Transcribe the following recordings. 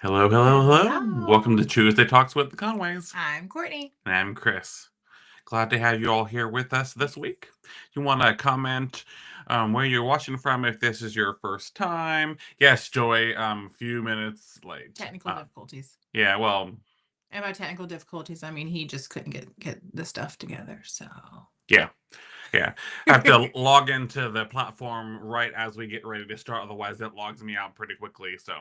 Hello, hello, hello. Welcome to Hello. Tuesday Talks with the Conways. I'm Courtney. And I'm Chris. Glad to have you all here with us this week. You want to comment where you're watching from if this is your first time? Yes, Joy, few minutes late. Technical difficulties. Yeah, well, And by technical difficulties, I mean he just couldn't get the stuff together. So yeah, yeah. Have to log into the platform right as we get ready to start, otherwise it logs me out pretty quickly. So,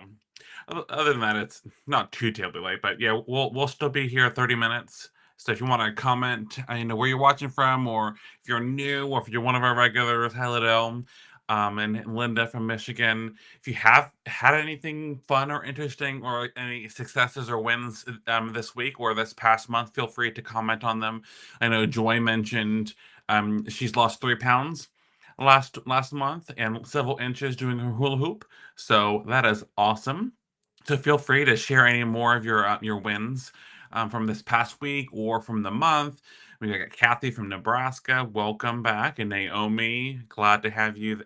other than that, it's not too terribly late. But yeah, we'll still be here 30 minutes. So if you want to comment, where you're watching from, or if you're new, or if you're one of our regulars, hello, and Linda from Michigan. If you have had anything fun or interesting, or any successes or wins this week or this past month, feel free to comment on them. I know Joy mentioned she's lost 3 pounds last month and several inches doing her hula hoop. So that is awesome. So feel free to share any more of your wins from this past week or from the month. We got Kathy from Nebraska. Welcome back, and Naomi. Glad to have you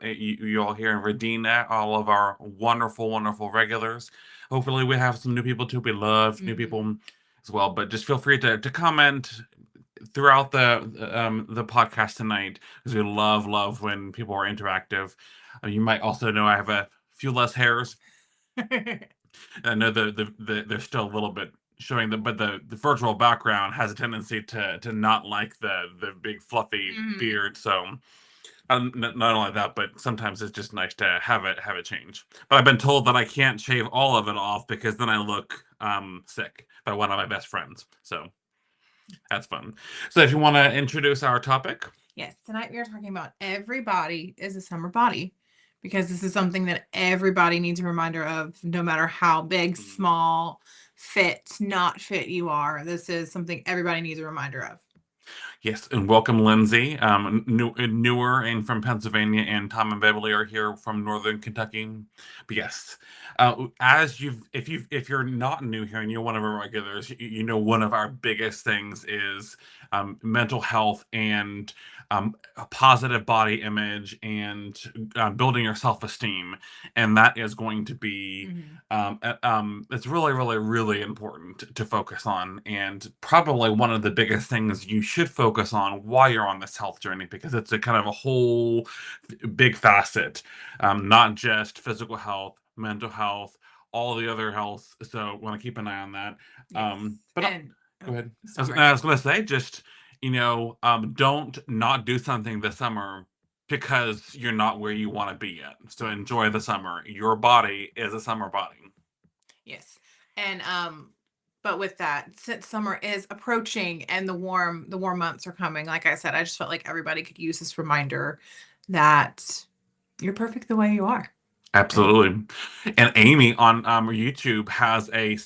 all here, and Radina, all of our wonderful, wonderful regulars. Hopefully, we have some new people too. We love new people as well. But just feel free to comment throughout the podcast tonight because we love when people are interactive. You might also know I have a few less hairs. I know they're still a little bit showing but the virtual background has a tendency to not like the big fluffy beard. So not only that, but sometimes it's just nice to have it change. But I've been told that I can't shave all of it off because then I look sick by one of my best friends. So that's fun. So if you want to introduce our topic. Yes, tonight we are talking about everybody is a summer body because this is something that everybody needs a reminder of, no matter how big, small, fit, not fit you are. This is something everybody needs a reminder of. Yes, and welcome, Lindsay. Newer and from Pennsylvania, and Tom and Beverly are here from Northern Kentucky. But yes, as if you're not new here and you're one of our regulars, you know one of our biggest things is mental health and a positive body image and building your self esteem, and that is going to be it's really, really, really important to focus on, and probably one of the biggest things you should focus on while you're on this health journey because it's a kind of a whole big facet, not just physical health, mental health, all the other health. So want to keep an eye on that. Yes. But And go ahead. sorry. I was going to say just don't not do something this summer because you're not where you want to be yet. So enjoy the summer. Your body is a summer body. Yes. And but with that, since summer is approaching and the warm months are coming, like I said, I just felt like everybody could use this reminder that you're perfect the way you are. And Absolutely. And Amy on YouTube has a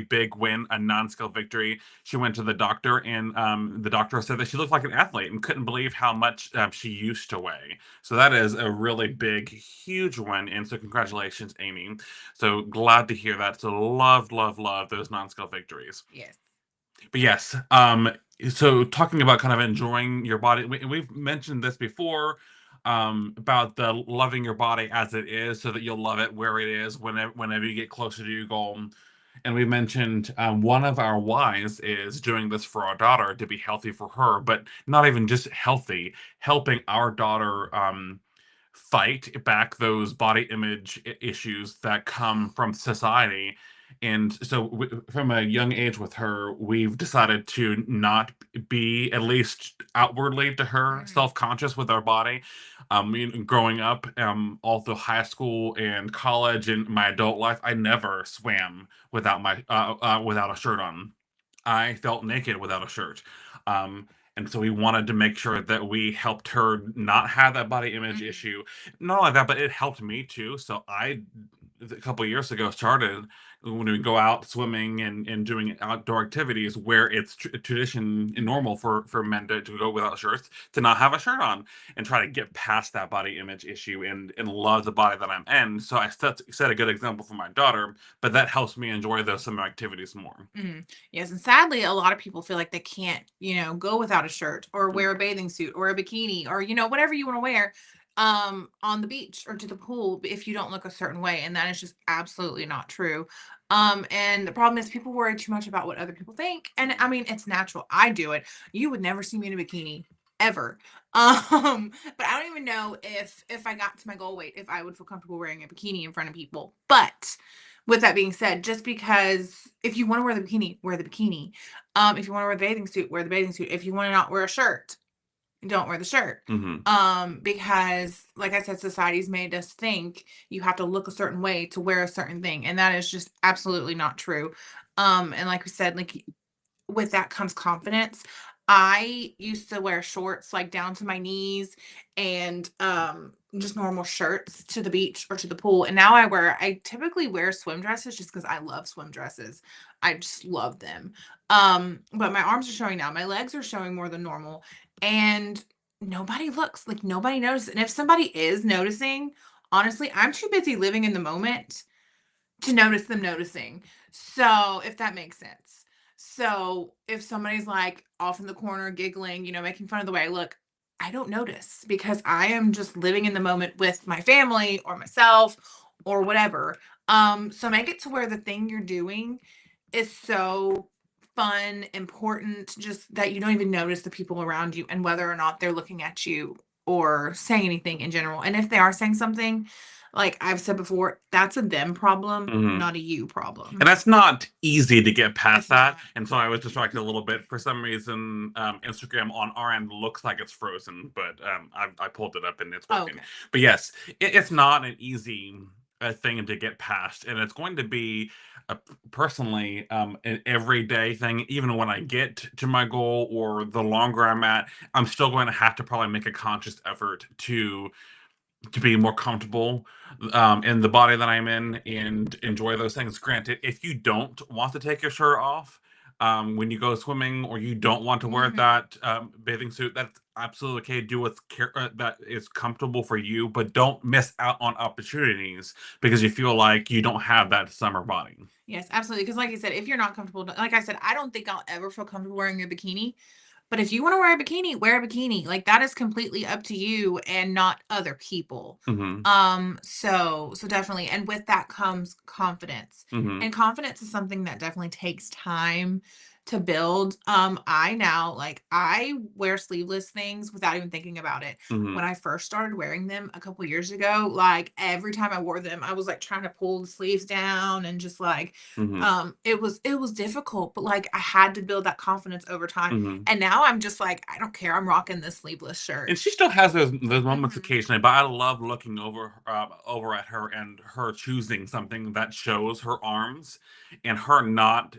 big win, a non-skill victory. She went to the doctor, and the doctor said that she looked like an athlete and couldn't believe how much she used to weigh. So that is a really big, huge win. And so congratulations, Amy. So glad to hear that. So love those non-skill victories. yes. But yes, so talking about kind of enjoying your body, we've mentioned this before, about the loving your body as it is, so that you'll love it where it is whenever you get closer to your goal. And we mentioned one of our whys is doing this for our daughter to be healthy for her, but not even just healthy, helping our daughter fight back those body image issues that come from society. And so, from a young age with her, we've decided to not be, at least outwardly to her, self-conscious with our body. Growing up, all through high school and college and my adult life, I never swam without a shirt on. I felt naked without a shirt. And so we wanted to make sure that we helped her not have that body image issue. Not only that, but it helped me too. So I, a couple of years ago, started when we go out swimming and doing outdoor activities where it's tradition and normal for men to go without shirts, to not have a shirt on and try to get past that body image issue and love the body that I'm in. So I set a good example for my daughter, but that helps me enjoy those summer activities more. Yes, and sadly, a lot of people feel like they can't, go without a shirt or wear a bathing suit or a bikini or whatever you want to wear. on the beach or to the pool if you don't look a certain way, and that is just absolutely not true. And the problem is people worry too much about what other people think, and I mean it's natural. I do it. You would never see me in a bikini ever. But I don't even know if I got to my goal weight if I would feel comfortable wearing a bikini in front of people. But with that being said, just because if you want to wear the bikini, wear the bikini. If you want to wear the bathing suit, wear the bathing suit. If you want to not wear a shirt, don't wear the shirt. Mhm. Because like I said, society's made us think you have to look a certain way to wear a certain thing, and that is just absolutely not true. And like we said, like with that comes confidence. I used to wear shorts like down to my knees and just normal shirts to the beach or to the pool. And now I typically wear swim dresses just because I love swim dresses. I just love them. But my arms are showing now. My legs are showing more than normal. And nobody looks like nobody notices. And if somebody is noticing, honestly, I'm too busy living in the moment to notice them noticing. So, if that makes sense. So, if somebody's like off in the corner giggling, making fun of the way I look, I don't notice because I am just living in the moment with my family or myself or whatever. So make it to where the thing you're doing is so fun, important, just that you don't even notice the people around you and whether or not they're looking at you or saying anything in general. And if they are saying something, like I've said before, that's a them problem, Mhm. not a you And problem. that's not easy to get past It's that. not. And so I was distracted a little bit. For some reason, Instagram on our end looks like it's frozen, but I pulled it up and it's Oh, working. okay. But yes, it's not an easy thing to get past. And it's going to be, personally, an everyday thing. Even when I get to my goal or the longer I'm at, I'm still going to have to probably make a conscious effort to be more comfortable in the body that I'm in and enjoy those things. Granted, if you don't want to take your shirt off when you go swimming, or you don't want to wear Mhm. that bathing suit, that's absolutely okay. Do that is comfortable for you, but don't miss out on opportunities because you feel like you don't have that summer body. Yes, absolutely. Because, like I said, if you're not comfortable, like I said, I don't think I'll ever feel comfortable wearing a bikini. But if you want to wear a bikini, wear a bikini. Like that is completely up to you and not other people. Hmm. So definitely. And with that comes confidence. Hmm. And confidence is something that definitely takes time to build. I now like I wear sleeveless things without even thinking about it. Hmm. When I first started wearing them a couple years ago, like every time I wore them, I was like trying to pull the sleeves down and just like Hmm. it was difficult, but like I had to build that confidence over time. Hmm. And now I'm just like, I don't care. I'm rocking this sleeveless shirt. And she still has those moments Mhm. occasionally, but I love looking over at her and her choosing something that shows her arms, and her not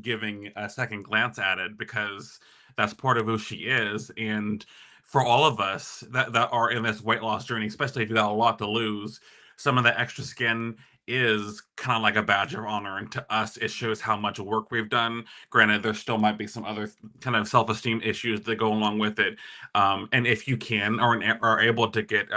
giving a second glance at it, because that's part of who she is. And for all of us that are in this weight loss journey, especially if you got a lot to lose, some of the extra skin is kind of like a badge of honor, and to us it shows how much work we've done. Granted, there still might be some other kind of self-esteem issues that go along with it, and if you can, or are able to get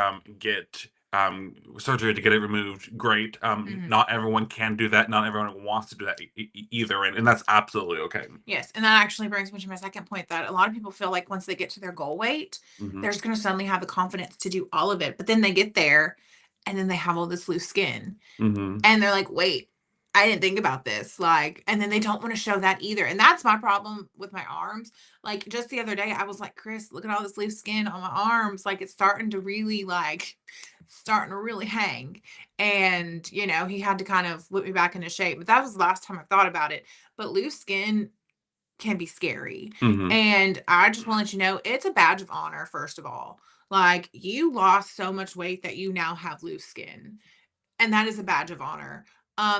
surgery to get it removed, great. Mhm. Not everyone can do that. Not everyone wants to do that either, and that's absolutely okay. Yes, and that actually brings me to my second point that a lot of people feel like once they get to their goal weight, Hmm. they're just going to suddenly have the confidence to do all of it. But then they get there and then they have all this loose skin. Hmm. And they're like, "Wait, I didn't think about this." Like, and then they don't wanna show that either, and that's my problem with my arms. Like, just the other day, I was like, "Chris, look at all this loose skin on my arms, like, it's starting to really, starting to really hang." And, he had to kind of whip me back into shape, but that was the last time I thought about it. But loose skin can be scary, Hmm. and I just wanna let you know, it's a badge of honor, first of all. Like, you lost so much weight that you now have loose skin. And that is a badge of honor.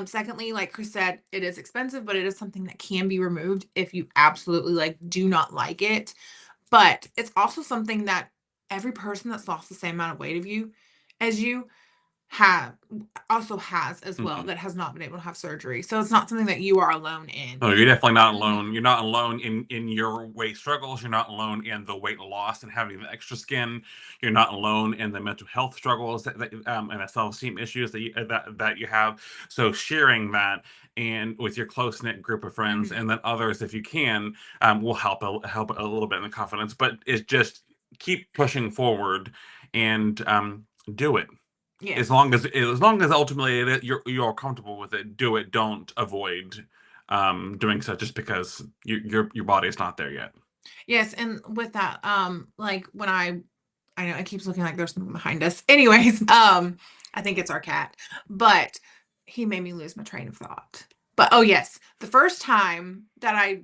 Secondly, like Chris said, it is expensive, but it is something that can be removed if you absolutely like do not like it. But it's also something that every person that's lost the same amount of weight of you as you have also has as well Hmm. that has not been able to have surgery. So it's not something that you are alone No, in. you're definitely not Mhm. alone. You're not alone in your weight struggles. You're not alone in the weight loss and having the extra skin. You're not alone in the mental health struggles and the self-esteem issues that you have. So sharing that and with your close knit group of friends, Mhm. and then others, if you can, will help a little bit in the confidence. But it's just keep pushing forward, and do it. Yes. As long as ultimately you're comfortable with it, do it. Don't avoid doing so just because your body is not there yet. Yes, and with that, like when I know it keeps looking like there's something behind us. Anyways, I think it's our cat, but he made me lose my train of thought. But oh yes, the first time that I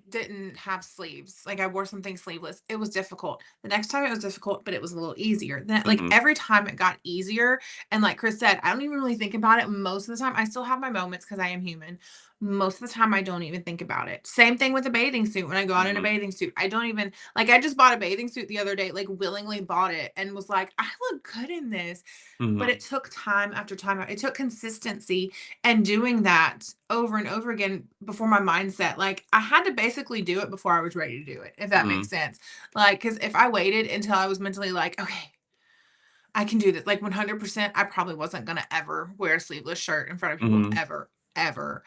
didn't have sleeves, like I wore something sleeveless, it was difficult. The next time it was difficult, but it was a little easier. Then like Hmm. every time it got easier, and like Chris said, I don't even really think about it most of the time. I still have my moments because I am human. Most of the time I don't even think about it. Same thing with a bathing suit. When I go out in a Hmm. bathing suit, I don't even like I just bought a bathing suit the other day, like willingly bought it and was like, I look good in this. But Hmm. it took time after time. It took consistency and doing that over and over again before my mindset. Like I had to basically do it before I was ready to do it, if that makes Hmm. sense. Like, because if I waited until I was mentally like, okay, I can do this. Like 100%, I probably wasn't going to ever wear a sleeveless shirt in front of people Hmm. ever, ever.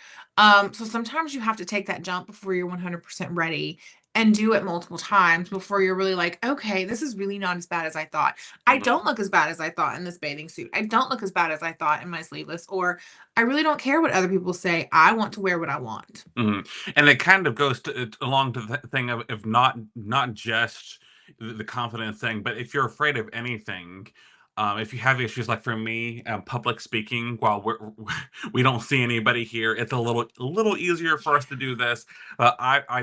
So sometimes you have to take that jump before you're 100% ready and do it multiple times before you're really like, okay, this is really not as bad as I thought. I Hmm. don't look as bad as I thought in this bathing suit. I don't look as bad as I thought in my sleeveless, or I really don't care what other people say. I want to wear what I want. Hmm. And it kind of goes along to the thing of not just the confidence thing, but if you're afraid of anything, if you have issues like for me, public speaking, while we don't see anybody here, it's a little easier for us to do this. I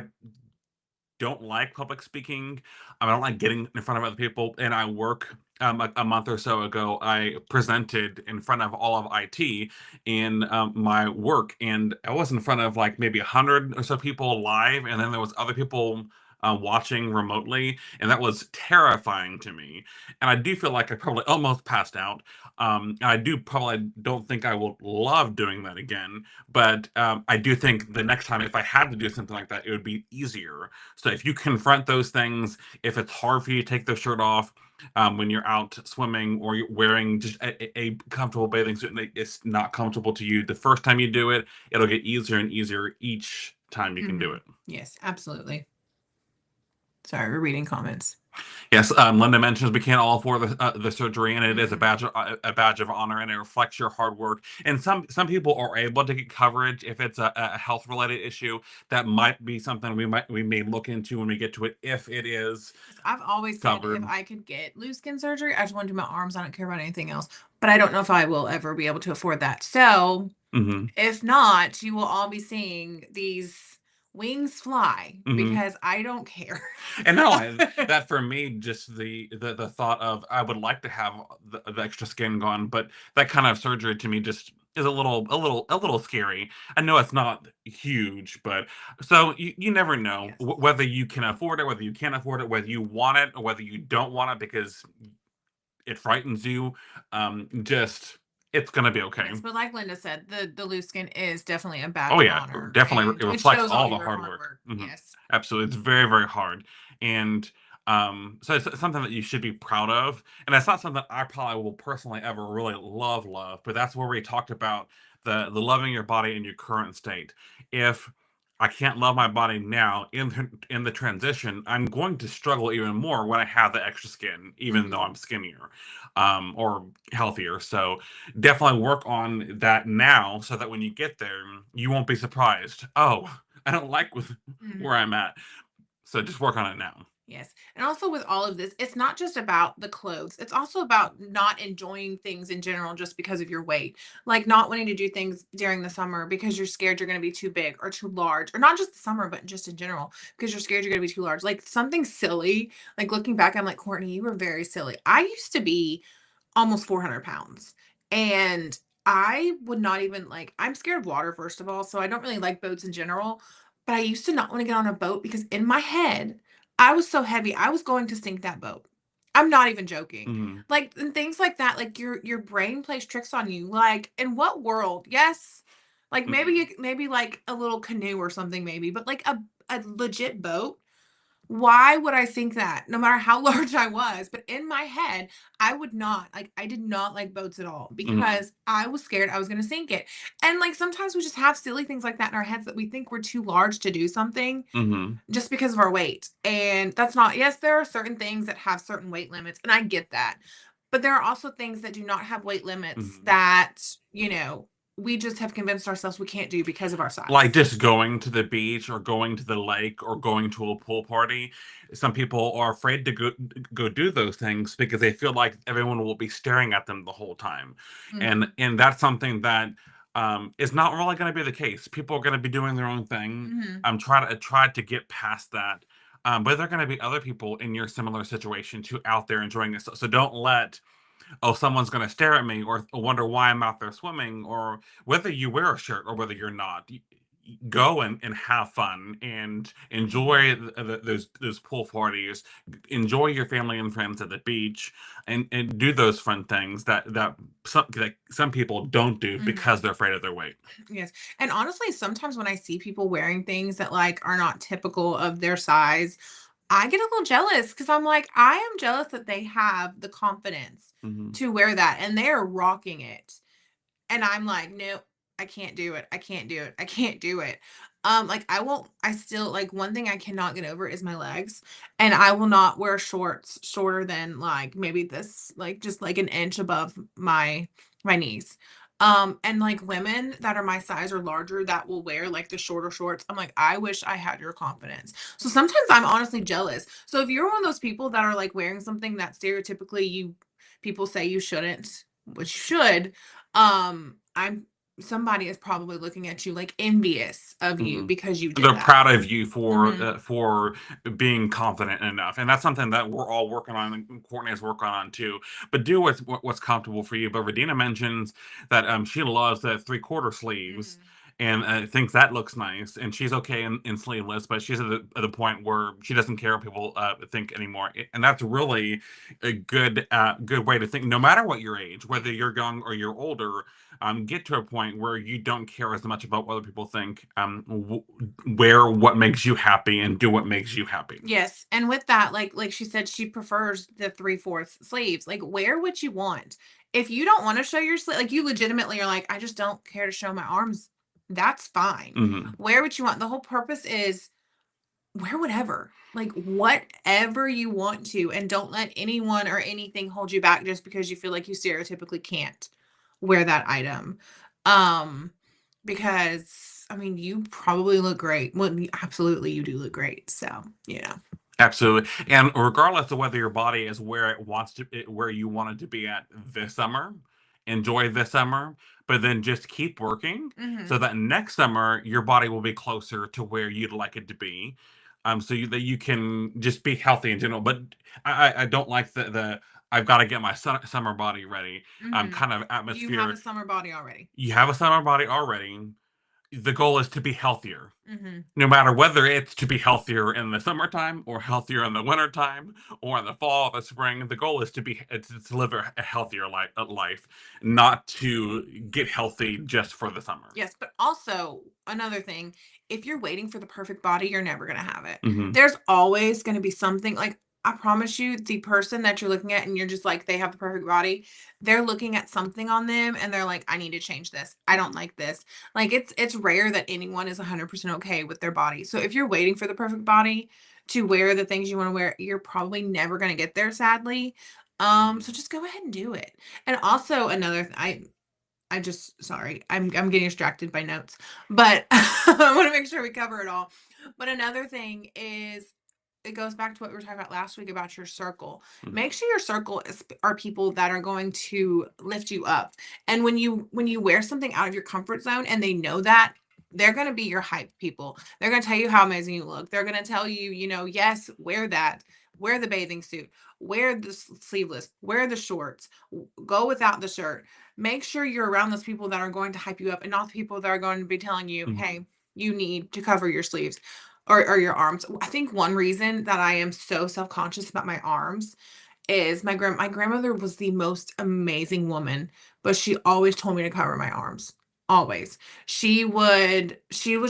don't like public speaking. I don't like getting in front of other people. And I work a month or so ago. I presented in front of all of IT in my work, and I was in front of like maybe 100 or so people live, and then there was other people watching remotely, and that was terrifying to me. And I do feel like I probably almost passed out. And I do probably don't think I will love doing that again, but I do think the next time if I had to do something like that, it would be easier. So if you confront those things, if it's hard for you to take the shirt off when you're out swimming or you're wearing just a comfortable bathing suit and it's not comfortable to you, the first time you do it, it'll get easier and easier each time you can do Hmm. it. Yes, absolutely. Sorry, we're reading comments. Yes, Linda mentions we can't all afford the surgery, and it is Mm-mm. a badge of honor, and it reflects your hard work. And some people are able to get coverage if it's a health related issue. That might be something we may look into when we get to it if it is I've always said if covered. I could get loose skin surgery, I just want to do my arms. I don't care about anything else. But I don't know if I will ever be able to afford that. So Hmm. if not, you will all be seeing these wings fly Hmm. because I don't care. And no, that for me, just the thought of I would like to have the extra skin gone, but that kind of surgery to me just is a little scary. I know it's not huge, but so you never know Yes. whether you can afford it, whether you can't afford it, whether you want it or whether you don't want it because it frightens you. Just it's gonna be okay. Yes, but like Linda said, the loose skin is definitely a Oh badge of yeah, honor definitely and it it reflects shows all all the your hard hard work. work. Hmm. Yes. Absolutely, it's very very hard, and so it's something that you should be proud of, and that's not something I probably will personally ever really love, but that's where we talked about the loving your body in your current state. If I can't love my body now in the transition, I'm going to struggle even more when I have the extra skin, even though Hmm. I'm skinnier, or healthier. So definitely work on that now so that when you get there, you won't be surprised. Oh, I don't like where Hmm. I'm at. So just work on it now. Yes. And also with all of this, it's not just about the clothes. It's also about not enjoying things in general just because of your weight. Like not wanting to do things during the summer because you're scared you're going to be too big or too large, or not just the summer, but just in general because you're scared you're going to be too large. Like something silly. Like looking back, I'm like, Courtney, you were very silly. I used to be almost 400 pounds. And I would not even like, I'm scared of water, first of all. So I don't really like boats in general. But I used to not want to get on a boat because in my head, I was so heavy, I was going to sink that boat. I'm not even joking. Hmm. Like, and things like that, like your brain plays tricks on you. Like, in what world? Yes. Like maybe Hmm. maybe like a little canoe or something, maybe, but like a legit boat. Why would I think that? No matter how large I was, but in my head, I would not like I did not like boats at all Mhm, because I was scared I was gonna sink it. And like sometimes we just have silly things like that in our heads that we think we're too large to do something mhm, just because of our weight. And that's not, yes, there are certain things that have certain weight limits, and I get that. But there are also things that do not have weight limits mhm. that, we just have convinced ourselves we can't do because of our Like, size. just going to the beach or going to the lake or going to a pool party, some people are afraid to go do those things because they feel like everyone will be staring at them the whole time, and Mhm. that's something that, is not really gonna be the case. People are gonna be doing their own thing. Mhm. Try to get past that, but there are gonna be other people in your similar situation too out there enjoying it, so don't let, oh, someone's going to stare at me or wonder why I'm out there swimming, or whether you wear a shirt or whether you're not. Go and have fun and Mhm. enjoy those pool parties, enjoy your family and friends at the beach, and do those fun things that some people don't do Mhm. because they're afraid of their weight. Yes. And honestly, sometimes when I see people wearing things that like are not typical of their size, I get a little jealous because I'm like, I am jealous that they have the confidence Hmm. to wear that and they're rocking it. And I'm like, "Nope, I can't do it. I can't do it. I can't do it." Like I won't I still like one thing I cannot get over is my legs. And I will not wear shorts shorter than like maybe this like just like an inch above my knees. And like women that are my size or larger that will wear like the shorter shorts. I'm like, I wish I had your confidence. So sometimes I'm honestly jealous. So if you're one of those people that are like wearing something that stereotypically you people say you shouldn't, which you should, I'm somebody is probably looking at you like envious of you Hmm. because you did They're that. proud of you Mhm. for being confident enough, and that's something that we're all working on, and Courtney is working on too. But do what's comfortable for you. But Radina mentions that she loves the 3/4 sleeves Mhm. and thinks that looks nice, and she's okay in sleeveless, but she's at the point where she doesn't care what people think anymore, and that's really a good way to think. No matter what your age, whether Yes. you're young or you're older, get to a point where you don't care as much about what other people think. Wear what makes you happy and do what makes you happy. Yes. And with that, like she said, she prefers the 3/4 sleeves. Like wear what you want. If you don't want to show your sleeve, like you legitimately are like, I just don't care to show my arms. That's fine. Hmm. Wear what you want. The whole purpose is wear whatever. Like whatever you want to, and don't let anyone or anything hold you back just because you feel like you stereotypically can't wear that item. Um, because I mean, you probably look great. Well, absolutely, you do look great. So, Absolutely, and regardless of whether your body is where where you want it to be at this summer, enjoy this summer, but then just keep working so hmm that next summer your body will be closer to where you'd like it to be, so that you can just be healthy in general. But I don't like the I've got to get my summer body ready hmm kind of you have a atmosphere. summer body already. You have a summer body already. The goal is to be healthier, hmm no matter whether it's to be healthier in the summertime or healthier in the wintertime or in the fall or the spring. The goal is to live a healthier life, not to get healthy just for the summer. Yes, but also another thing, if you're waiting for the perfect body, you're never going to have it. Hmm. There's always going to be something like I promise you, the person that you're looking at and you're just like, they have the perfect body, they're looking at something on them and they're like, I need to change this. I don't like this. Like it's rare that anyone is 100% okay with their body. So if you're waiting for the perfect body to wear the things you want to wear, you're probably never going to get there, sadly. So Hmm. just go ahead and do it. And also another, I just sorry, I'm getting distracted by notes, but I want to make sure we cover it all. But another thing is it goes back to what we were talking about last week about your circle. Hmm. Make sure your circle are people that are going to lift you up. And when you wear something out of your comfort zone and they know that, they're going to be your hype people. They're going to tell you how amazing you look. They're going to tell you, yes, wear that. Wear the bathing suit. Wear the sleeveless. Wear the shorts. Go without the shirt. Make sure you're around those people that are going to hype you up and not the people that are going to be telling you, Hmm. hey, you need to cover your sleeves or your arms. I think one reason that I am so self-conscious about my arms is my grandmother was the most amazing woman, but she always told me to cover my arms. Always. She was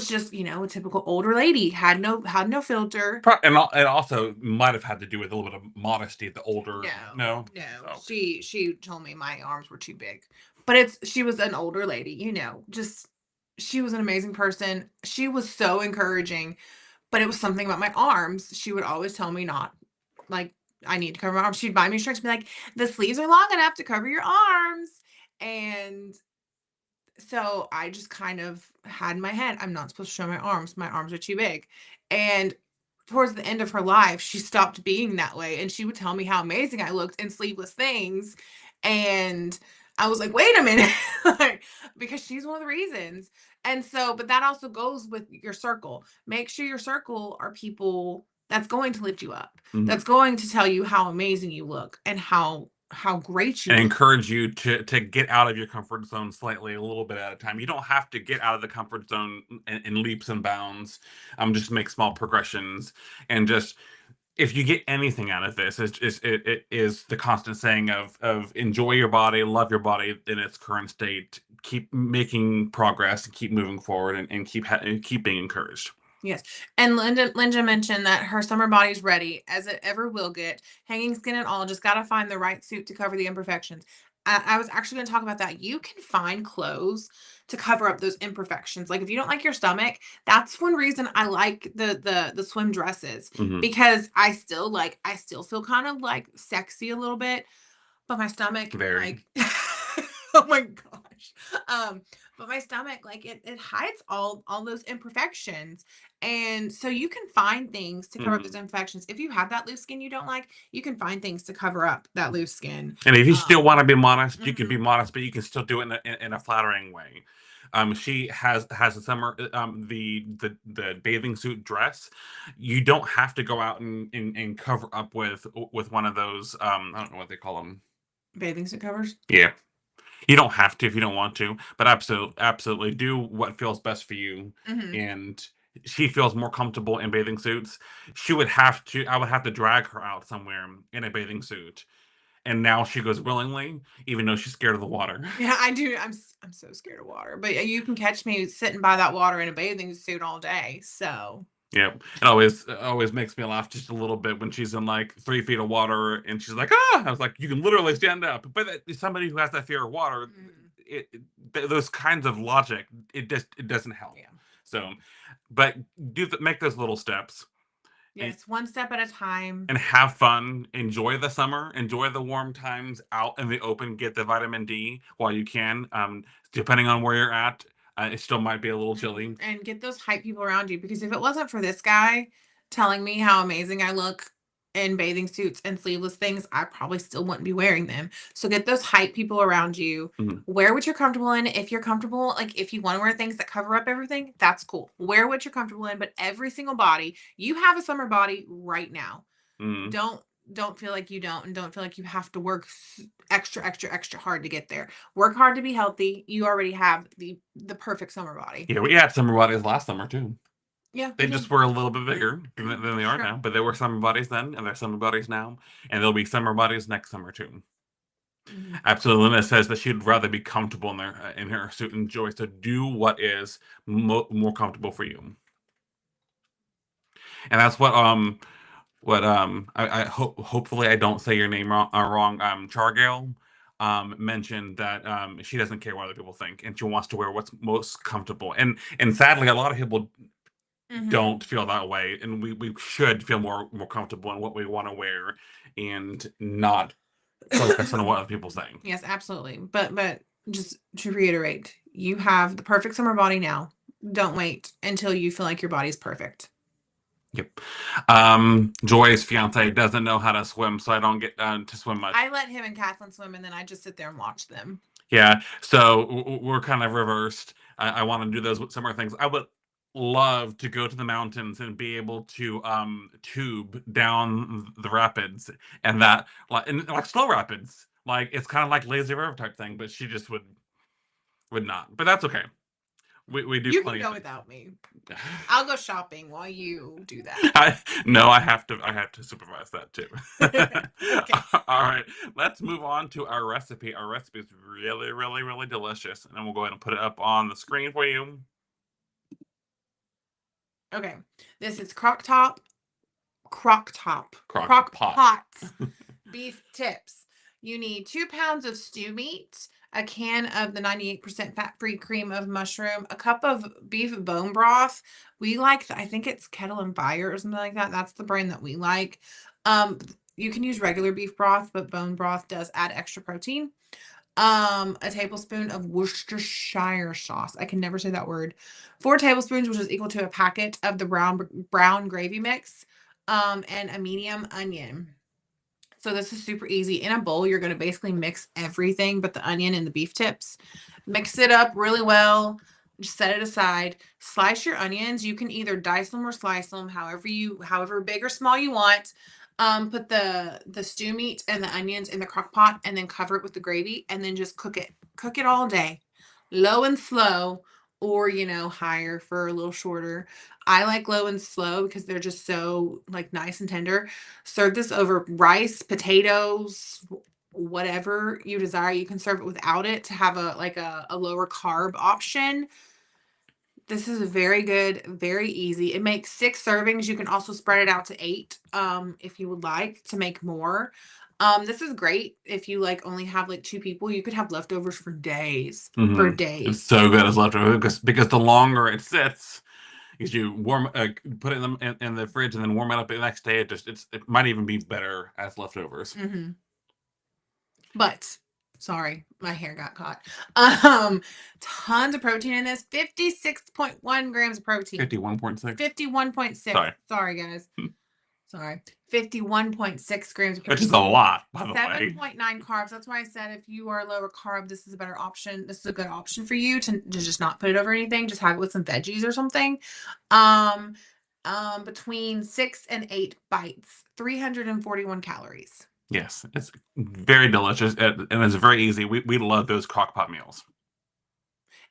just, a typical older lady, had no filter. And it also might have had to do with a little bit of modesty. The older, No, no, no. so She told me my arms were too big. But she was an older lady, just she was an amazing person. She was so encouraging, but it was something about my arms. She would always tell me not like I need to cover my arms. She'd buy me shirts and be like, the sleeves are long enough to cover your arms. And so I just kind of had in my head, I'm not supposed to show my arms. My arms are too big. And towards the end of her life, she stopped being that way. And she would tell me how amazing I looked in sleeveless things. And I was like, wait a minute. Like, because she's one of the reasons. And so, but that also goes with your circle. Make sure your circle are people that's going to lift you up, mhm. that's going to tell you how amazing you look and how great you And look. encourage you to get out of your comfort zone slightly, a little bit at a time. You don't have to get out of the comfort zone in leaps and bounds. Just make small progressions, and just if you get anything out of this, it is the constant saying of enjoy your body, love your body in its current state, keep making progress, and keep moving forward, and keep being encouraged. Yes. And Linda mentioned that her summer body's ready, as it ever will get. Hanging skin and all, just got to find the right suit to cover the imperfections. I was actually going to talk about that. You can find clothes to cover up those imperfections. Like if you don't like your stomach, that's one reason I like the swim dresses, Hmm. because I still feel kind of like sexy a little bit, but my stomach, Very. like, oh my gosh. Um, but my stomach, like it hides all those imperfections. And so you can find things to cover up those Mhm. imperfections. If you have that loose skin you don't like, you can find things to cover up that loose skin. And if you still want to be modest, you can be Mhm. modest, but you can still do it in a flattering way. She has a summer the bathing suit dress. You don't have to go out and cover up with one of those. I don't know what they call them. Bathing suit covers. Yeah, you don't have to if you don't want to, but absolutely do what feels best for you. Hmm. And she feels more comfortable in bathing suits. She would have to. I would have to drag her out somewhere in a bathing suit, and now she goes willingly, even though she's scared of the water. Yeah, I do. I'm so scared of water, but you can catch me sitting by that water in a bathing suit all day. So Yep. It always makes me laugh just a little bit when she's in like 3 feet of water and she's like, ah! I was like, you can literally stand up. But somebody who has that fear of water, mhm. those kinds of logic, it doesn't help. Yeah. So, but make those little steps and Yes, one step at a time. have fun. Enjoy the summer. Enjoy the warm times out in the open. Get the vitamin D while you can. Depending on where you're at, it still might be a little chilly. And get those hype people around you, because if it wasn't for this guy telling me how amazing I look in bathing suits and sleeveless things, I probably still wouldn't be wearing them. So get those hype people around you. Mhm. Wear what you're comfortable in. If you're comfortable, like if you want to wear things that cover up everything, that's cool. Wear what you're comfortable in, but every single body, you have a summer body right now. Mhm. don't don't feel like you don't, and don't feel like you have to work extra hard to get there. Work hard to be healthy. You already have the perfect summer body. Yeah, we had summer bodies last summer too. Yeah, They we did. just were a little bit bigger than they are Sure. now, but they were summer bodies then, and they're summer bodies now, and they'll be summer bodies next summer too. Mhm. Absolutely, Luna says that she'd rather be comfortable in her suit and joy. So do what is more comfortable for you, and that's what I hope hopefully I don't say your name wrong. Chargail mentioned that she doesn't care what other people think, and she wants to wear what's most comfortable. And sadly, a lot of people Mhm. don't feel that way, and we should feel more comfortable in what we want to wear and not focus on what other people think. Yes, absolutely. But just to reiterate, you have the perfect summer body now. Don't wait until you feel like your body's perfect. Yep. Joy's fiance doesn't know how to swim, so I don't get to swim much. I let him and Kathleen swim, and then I just sit there and watch them. Yeah, so we're kind of reversed. I want to do those summer things. I would love to go to the mountains and be able to tube down the rapids, and that like slow rapids. Like it's kind of like lazy river type thing, but she just would not. But that's okay. We do You can plenty of go things. without me. I'll go shopping while you do that. No, I have to supervise that too. Okay. All right, let's move on to our recipe. Our recipe is really, really, really delicious, and then we'll go ahead and put it up on the screen for you. Okay. This is crock Crock pot. pot beef tips. You need 2 pounds of stew meat, a can of the 98% fat-free cream of mushroom, a cup of beef bone broth. We like, I think it's Kettle and Fire or something like that. That's the brand that we like. Um, you can use regular beef broth, but bone broth does add extra protein. A tablespoon of Worcestershire sauce. I can never say that word. 4 tablespoons, which is equal to a packet of the brown gravy mix. And a medium onion. So this is super easy. In a bowl, you're going to basically mix everything but the onion and the beef tips. Mix it up really well. Just set it aside. Slice your onions. You can either dice them or slice them, however big or small you want. Put the stew meat and the onions in the crock pot and then cover it with the gravy and then just cook it. Cook it all day. Low and slow, or higher for a little shorter. I like low and slow because they're just so like nice and tender. Serve this over rice, potatoes, whatever you desire. You can serve it without it to have a lower carb option. This is very good, very easy. It makes 6 servings. You can also spread it out to 8 if you would like to make more. This is great if you only have 2 people. You could have leftovers for days. For It's days. so good as leftover because the longer it sits, because you put it in the fridge and then warm it up the next day, it might even be better as leftovers. Mm-hmm. But sorry, my hair got caught. Um, Tons of protein in this. 56.1 grams of protein. 51.6. 51.6. Sorry. Sorry, guys. Sorry. 51.6 grams of Which is protein. a lot, by the way. 7.9 carbs. That's why I said if you are lower carb, this is a better option. This is a good option for you to just not put it over anything. Just have it with some veggies or something. Between 6 and 8 bites, 341 calories. Yes, it's very delicious and it's very easy. We love those crock pot meals.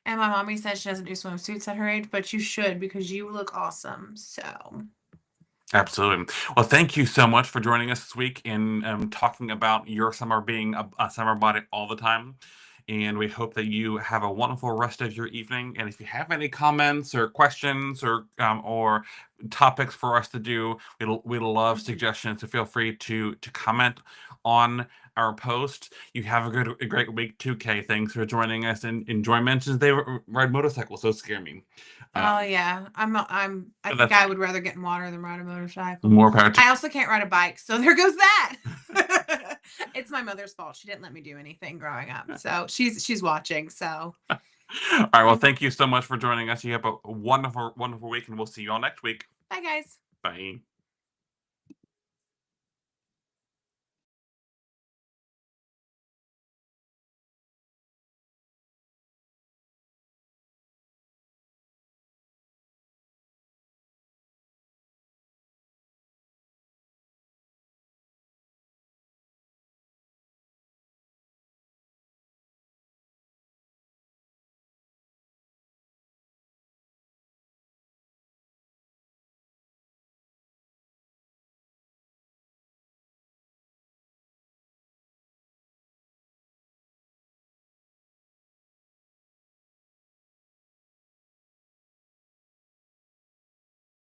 And my mommy says she doesn't do swimsuits at her age, but you should because you look awesome. So, Absolutely. Well, thank you so much for joining us this week in talking about your summer being a summer body all the time. And we hope that you have a wonderful rest of your evening. And if you have any comments or questions or topics for us to do, we'd love suggestions. So feel free to comment on our post. You have a great week, 2K. Thanks for joining us. And Joy mentions they ride motorcycles, so scare me. oh Um, yeah, I but think that's I fine. would rather get in water than ride a motorcycle. More power to I also can't ride a bike, so there goes that. It's my mother's fault. She didn't let me do anything growing up, so she's watching. So, All right. Well, thank you so much for joining us. You have a wonderful, wonderful week, and we'll see you all next week. bye guys. Bye.